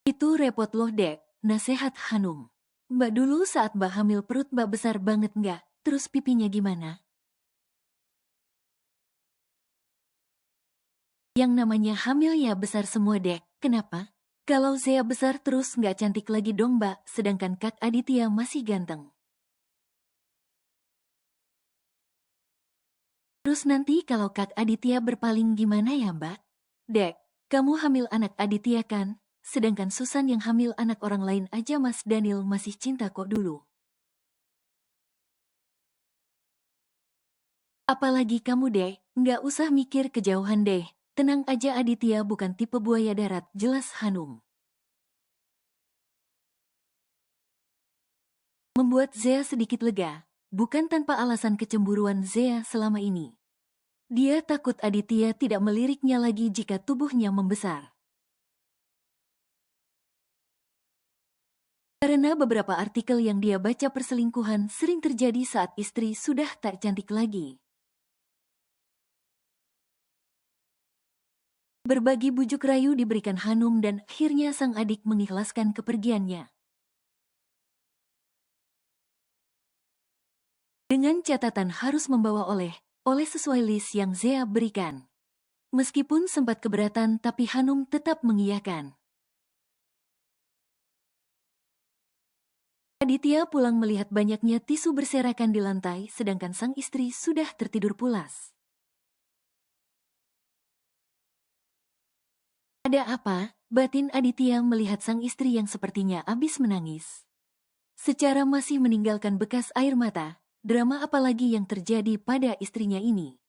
Speaker 2: Itu repot loh dek, nasihat Hanum. Mbak dulu saat mbak hamil perut mbak besar banget nggak? Terus pipinya gimana? Yang namanya hamil ya besar semua dek, kenapa? Kalau Zea besar terus nggak cantik lagi dong mbak, sedangkan Kak Aditya masih ganteng. Terus nanti kalau Kak Aditya berpaling gimana ya mbak? Dek, kamu hamil anak Aditya kan? Sedangkan Susan yang hamil anak orang lain aja Mas Daniel masih cinta kok dulu. Apalagi kamu dek, nggak usah mikir kejauhan deh. Tenang aja Aditya bukan tipe buaya darat, jelas Hanum. Membuat Zea sedikit lega, bukan tanpa alasan kecemburuan Zea selama ini. Dia takut Aditya tidak meliriknya lagi jika tubuhnya membesar. Karena beberapa artikel yang dia baca perselingkuhan sering terjadi saat istri sudah tak cantik lagi. Berbagi bujuk rayu diberikan Hanum dan akhirnya sang adik mengikhlaskan kepergiannya. Dengan catatan harus membawa oleh sesuai list yang Zea berikan. Meskipun sempat keberatan tapi Hanum tetap mengiyakan. Aditya pulang melihat banyaknya tisu berserakan di lantai sedangkan sang istri sudah tertidur pulas. Ada apa? Batin Aditya melihat sang istri yang sepertinya habis menangis. Secara masih meninggalkan bekas air mata, drama apalagi yang terjadi pada istrinya ini.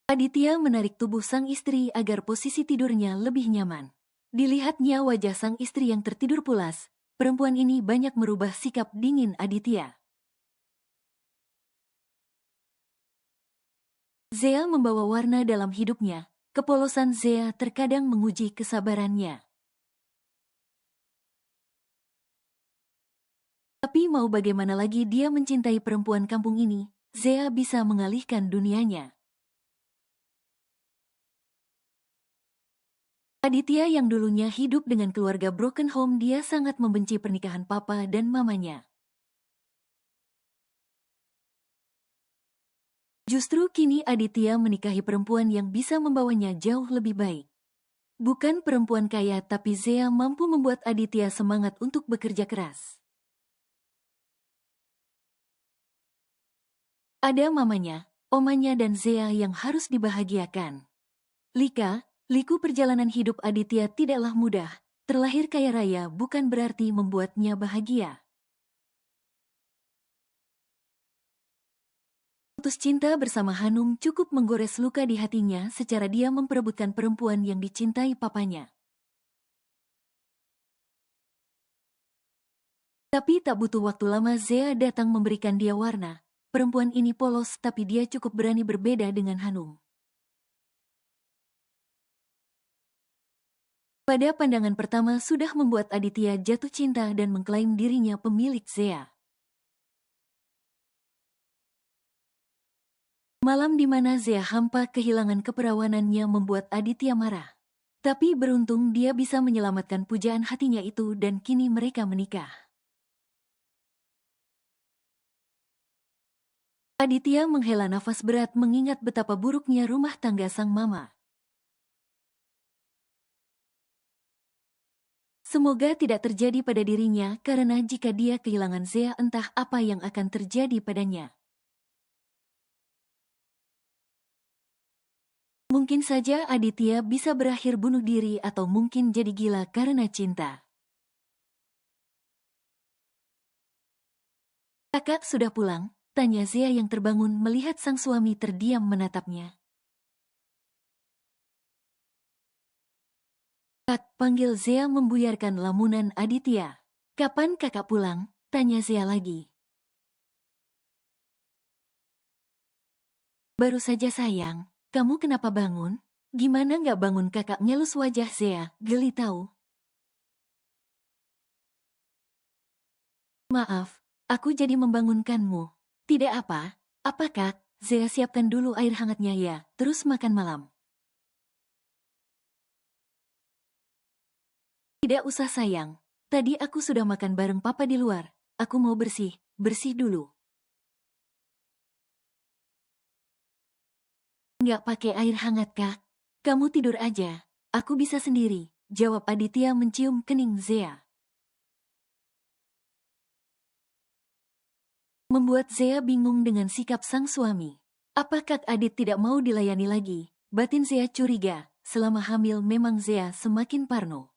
Speaker 2: Aditya menarik tubuh sang istri agar posisi tidurnya lebih nyaman. Dilihatnya wajah sang istri yang tertidur pulas, perempuan ini banyak merubah sikap dingin Aditya. Zea membawa warna dalam hidupnya, kepolosan Zea terkadang menguji kesabarannya. Tapi mau bagaimana lagi dia mencintai perempuan kampung ini, Zea bisa mengalihkan dunianya. Aditya yang dulunya hidup dengan keluarga broken home dia sangat membenci pernikahan papa dan mamanya. Justru kini Aditya menikahi perempuan yang bisa membawanya jauh lebih baik. Bukan perempuan kaya, tapi Zea mampu membuat Aditya semangat untuk bekerja keras. Ada mamanya, omanya dan Zea yang harus dibahagiakan. Liku perjalanan hidup Aditya tidaklah mudah. Terlahir kaya raya bukan berarti membuatnya bahagia. Putus cinta bersama Hanum cukup menggores luka di hatinya secara dia memperebutkan perempuan yang dicintai papanya. Tapi tak butuh waktu lama Zea datang memberikan dia warna. Perempuan ini polos tapi dia cukup berani berbeda dengan Hanum. Pada pandangan pertama sudah membuat Aditya jatuh cinta dan mengklaim dirinya pemilik Zea. Malam di mana Zea hampa kehilangan keperawanannya membuat Aditya marah. Tapi beruntung dia bisa menyelamatkan pujaan hatinya itu dan kini mereka menikah. Aditya menghela nafas berat mengingat betapa buruknya rumah tangga sang mama. Semoga tidak terjadi pada dirinya karena jika dia kehilangan Zea entah apa yang akan terjadi padanya. Mungkin saja Aditya bisa berakhir bunuh diri atau mungkin jadi gila karena cinta. Kakak sudah pulang, tanya Zea yang terbangun melihat sang suami terdiam menatapnya. Kak, panggil Zea membuyarkan lamunan Aditya. Kapan kakak pulang? Tanya Zea lagi. Baru saja sayang. Kamu kenapa bangun? Gimana nggak bangun kakak ngelus wajah Zea, geli tahu. Maaf, aku jadi membangunkanmu. Tidak apa, kak? Zea siapkan dulu air hangatnya ya, terus makan malam. Tidak usah sayang, tadi aku sudah makan bareng papa di luar. Aku mau bersih dulu. Nggak pakai air hangat kak? Kamu tidur aja, aku bisa sendiri, jawab Aditya mencium kening Zea. Membuat Zea bingung dengan sikap sang suami. Apakah Adit tidak mau dilayani lagi? Batin Zea curiga, selama hamil memang Zea semakin parno.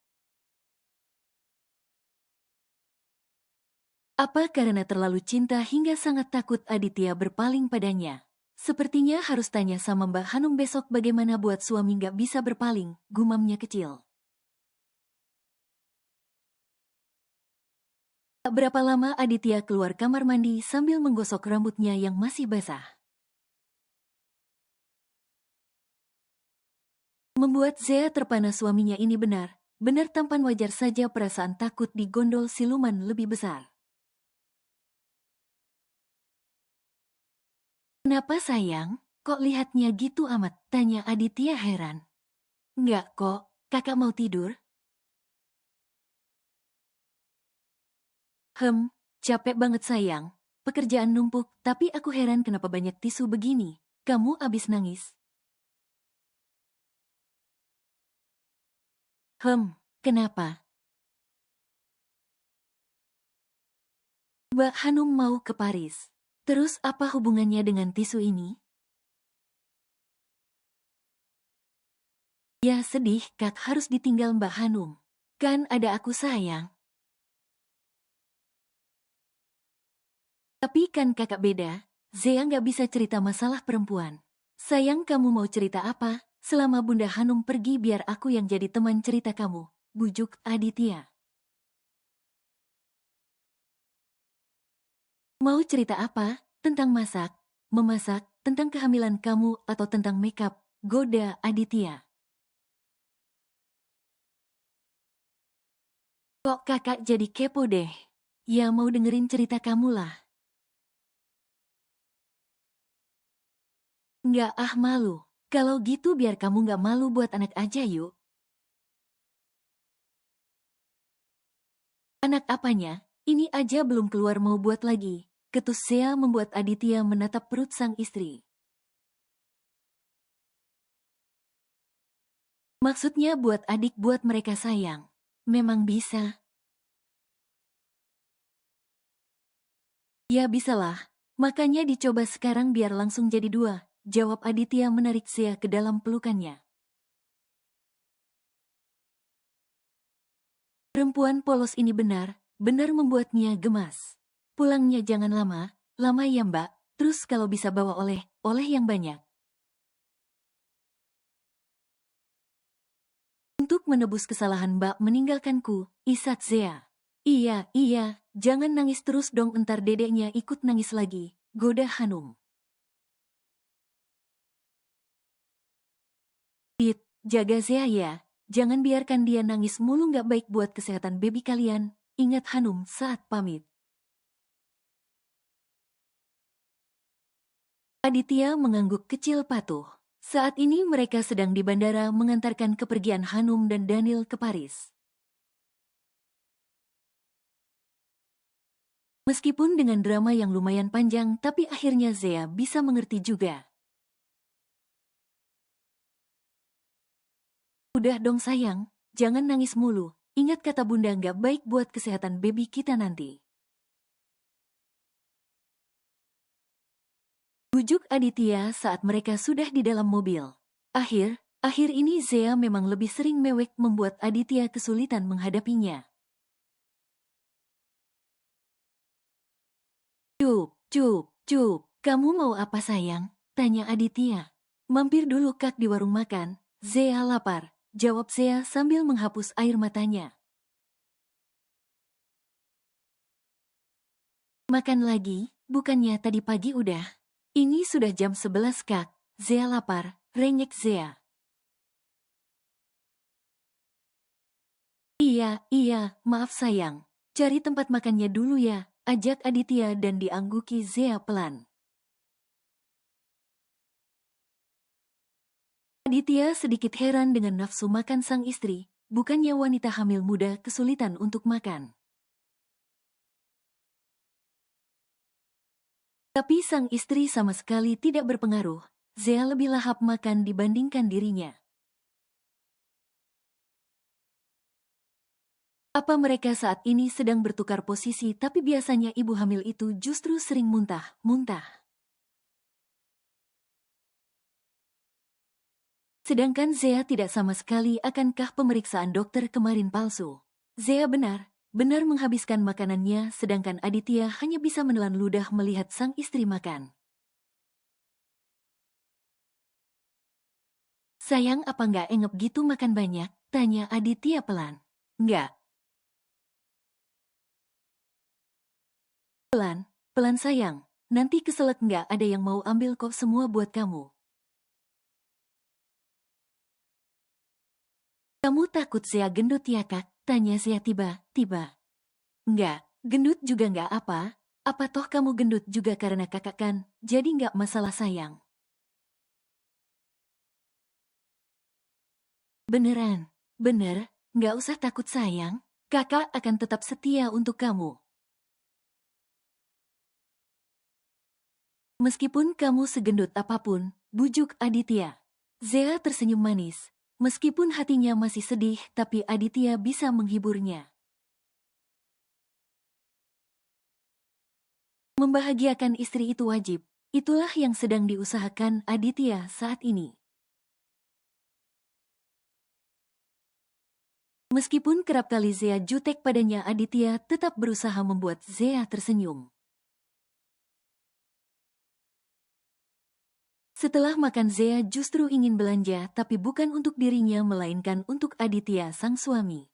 Speaker 2: Apa karena terlalu cinta hingga sangat takut Aditya berpaling padanya? Sepertinya harus tanya sama Mbak Hanum besok bagaimana buat suami nggak bisa berpaling, gumamnya kecil. Tak berapa lama Aditya keluar kamar mandi sambil menggosok rambutnya yang masih basah. Membuat Zea terpana suaminya ini benar tampan wajar saja perasaan takut di gondol siluman lebih besar. Kenapa sayang? Kok lihatnya gitu amat? Tanya Aditya heran. Enggak kok, kakak mau tidur. Capek banget sayang. Pekerjaan numpuk, tapi aku heran kenapa banyak tisu begini. Kamu abis nangis. Kenapa? Mbak Hanum mau ke Paris. Terus apa hubungannya dengan tisu ini? Ya sedih, kak harus ditinggal Mbak Hanum. Kan ada aku sayang. Tapi kan kakak beda, Zea nggak bisa cerita masalah perempuan. Sayang kamu mau cerita apa? Selama Bunda Hanum pergi biar aku yang jadi teman cerita kamu, bujuk Aditya. Mau cerita apa? Tentang masak, memasak, tentang kehamilan kamu atau tentang makeup? Goda Aditya. Kok kakak jadi kepo deh? Ya mau dengerin cerita kamu lah. Nggak malu. Kalau gitu biar kamu nggak malu buat anak aja yuk. Anak apanya? Ini aja belum keluar mau buat lagi. Ketus Zea membuat Aditya menatap perut sang istri. Maksudnya buat adik buat mereka sayang. Memang bisa. Ya bisalah. Makanya dicoba sekarang biar langsung jadi dua, jawab Aditya menarik Zea ke dalam pelukannya. Perempuan polos ini benar membuatnya gemas. Pulangnya jangan lama, lama ya mbak, terus kalau bisa bawa oleh yang banyak. Untuk menebus kesalahan mbak meninggalkanku, isat Zea. Iya, jangan nangis terus dong entar dedeknya ikut nangis lagi, goda Hanum. Jaga Zea ya, jangan biarkan dia nangis mulu gak baik buat kesehatan baby kalian, ingat Hanum saat pamit. Aditya mengangguk kecil patuh. Saat ini mereka sedang di bandara mengantarkan kepergian Hanum dan Daniel ke Paris. Meskipun dengan drama yang lumayan panjang, tapi akhirnya Zea bisa mengerti juga. Udah dong sayang, jangan nangis mulu. Ingat kata bunda gak baik buat kesehatan baby kita nanti. Bujuk Aditya saat mereka sudah di dalam mobil. Akhir ini Zea memang lebih sering mewek membuat Aditya kesulitan menghadapinya. Cup, kamu mau apa sayang? Tanya Aditya. Mampir dulu kak di warung makan, Zea lapar, jawab Zea sambil menghapus air matanya. Makan lagi, bukannya tadi pagi udah? Ini sudah jam 11 kak, Zea lapar, rengek Zea. Iya, maaf sayang. Cari tempat makannya dulu ya, ajak Aditya dan diangguki Zea pelan. Aditya sedikit heran dengan nafsu makan sang istri, bukannya wanita hamil muda kesulitan untuk makan. Tapi sang istri sama sekali tidak berpengaruh, Zea lebih lahap makan dibandingkan dirinya. Apa mereka saat ini sedang bertukar posisi tapi biasanya ibu hamil itu justru sering muntah. Sedangkan Zea tidak sama sekali akankah pemeriksaan dokter kemarin palsu. Zea benar menghabiskan makanannya sedangkan Aditya hanya bisa menelan ludah melihat sang istri makan. Sayang apa nggak engep gitu makan banyak? Tanya Aditya pelan. Nggak. Pelan sayang, nanti keselak nggak ada yang mau ambil kok semua buat kamu. Kamu takut Zea gendut ya kak? Tanya Zea tiba-tiba. Nggak, gendut juga nggak apa. Apa toh kamu gendut juga karena kakak kan, jadi nggak masalah sayang. Bener, nggak usah takut sayang. Kakak akan tetap setia untuk kamu. Meskipun kamu segendut apapun, bujuk Aditya. Zea tersenyum manis. Meskipun hatinya masih sedih, tapi Aditya bisa menghiburnya. Membahagiakan istri itu wajib. Itulah yang sedang diusahakan Aditya saat ini. Meskipun kerap kali Zea jutek padanya, Aditya tetap berusaha membuat Zea tersenyum. Setelah makan Zea justru ingin belanja tapi bukan untuk dirinya melainkan untuk Aditya sang suami.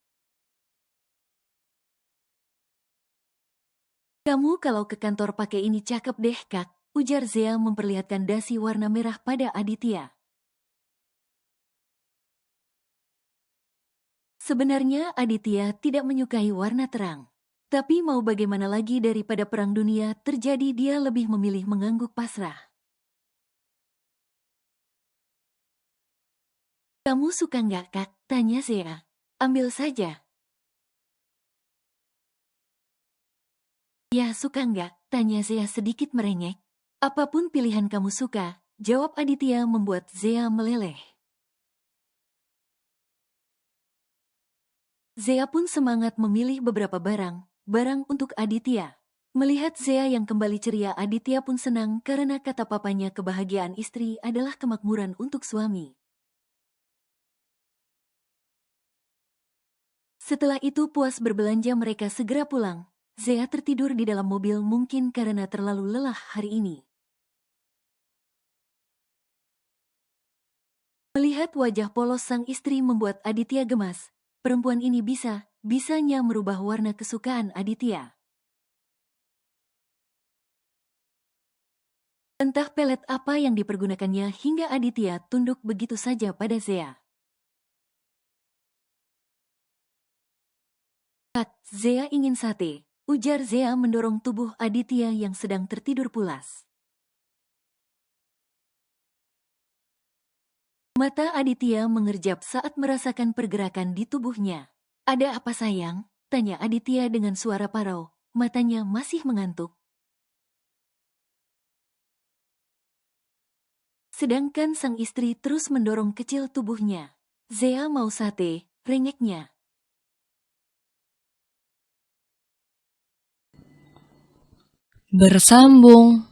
Speaker 2: Kamu kalau ke kantor pakai ini cakep deh kak, ujar Zea memperlihatkan dasi warna merah pada Aditya. Sebenarnya Aditya tidak menyukai warna terang. Tapi mau bagaimana lagi daripada perang dunia terjadi dia lebih memilih mengangguk pasrah. Kamu suka nggak kak? Tanya Zea. Ambil saja. Ya suka nggak? Tanya Zea sedikit merengek. Apapun pilihan kamu suka, jawab Aditya membuat Zea meleleh. Zea pun semangat memilih beberapa barang untuk Aditya. Melihat Zea yang kembali ceria, Aditya pun senang karena kata papanya kebahagiaan istri adalah kemakmuran untuk suami. Setelah itu puas berbelanja mereka segera pulang. Zea tertidur di dalam mobil mungkin karena terlalu lelah hari ini. Melihat wajah polos sang istri membuat Aditya gemas. Perempuan ini bisanya merubah warna kesukaan Aditya. Entah pelet apa yang dipergunakannya hingga Aditya tunduk begitu saja pada Zea. Kak, Zea ingin sate, ujar Zea mendorong tubuh Aditya yang sedang tertidur pulas. Mata Aditya mengerjap saat merasakan pergerakan di tubuhnya. Ada apa sayang? Tanya Aditya dengan suara parau, matanya masih mengantuk. Sedangkan sang istri terus mendorong kecil tubuhnya. Zea mau sate, rengeknya.
Speaker 1: Bersambung.